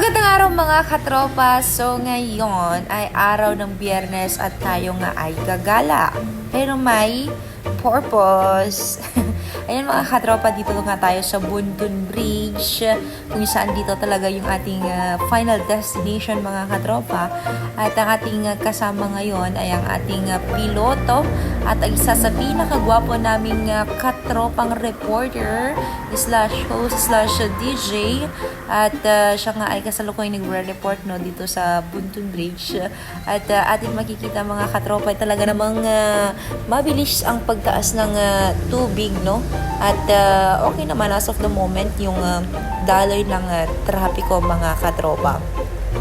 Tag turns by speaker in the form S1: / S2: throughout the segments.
S1: Magandang araw mga katropa. So ngayon ay araw ng Biyernes at tayo nga ay gagala. Pero may purpose. Ayan mga katropa, dito nga tayo sa Buntun Bridge, kung saan dito talaga yung ating final destination mga katropa. At ang ating kasama ngayon ay ang ating piloto at ang isa sa pinakagwapo naming katropang reporter slash host slash DJ. At siya nga ay kasalukuyang nagre-report no, dito sa Buntun Bridge. At ating makikita mga katropa ay talaga namang mabilis ang pagtaas ng tubig, no? At okay naman as of the moment yung daloy ng trapiko mga katropa.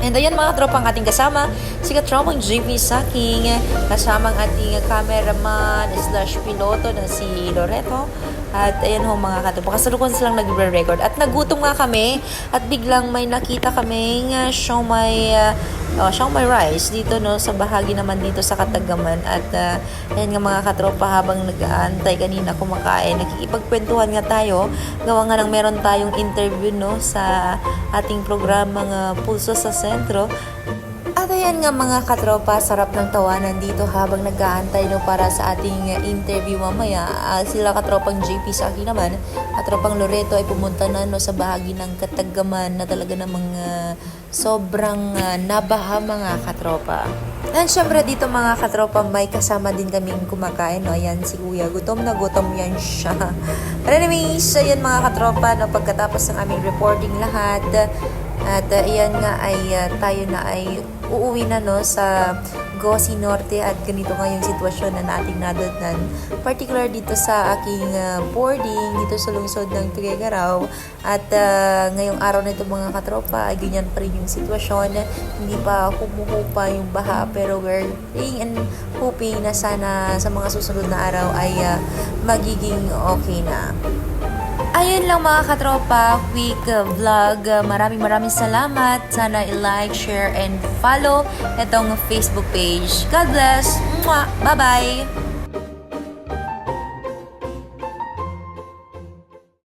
S1: And ayan mga tropa, ang ating kasama, si katropang JP Saking, kasama ang ating cameraman slash piloto na si Loreto. At ayan ho mga katropa, kasalukuyan silang nagre-record. At nagutom nga kami at biglang may nakita kaming siomai rice dito no, sa bahagi naman dito sa Katagaman. At ayan nga mga katropa, habang nag-aantay kanina kumakain, nakikipagkwentuhan nga tayo. Gawa nga nang meron tayong interview no, sa ating programang Pulso sa Sentro. At ayan nga mga katropa, sarap ng tawanan dito habang nag-aantay no, para sa ating interview mamaya. Sila katropang JP sa akin naman, katropang Loreto ay pumunta na no, sa bahagi ng Katagaman na talaga namang sobrang nabaha mga katropa. And syempre dito mga katropa, may kasama din kaming kumakain. No? Ayan si Kuya, gutom na gutom yan siya. But anyways, ayan mga katropa, no, pagkatapos ng aming reporting lahat, at iyan nga ay tayo na ay uuwi na no, sa Gosi Norte. At ganito nga yung sitwasyon na nating nadatnan, particular dito sa aking boarding dito sa lungsod ng Tuguegarao. At ngayong araw na ito mga katropa ay ganyan pa rin yung sitwasyon, hindi pa humuhupa yung baha, pero we're praying and hoping na sana sa mga susunod na araw ay magiging okay na. Ayun lang mga katropa, quick vlog. Maraming salamat. Sana i-like, share, and follow itong Facebook page. God bless! Mwah! Bye-bye!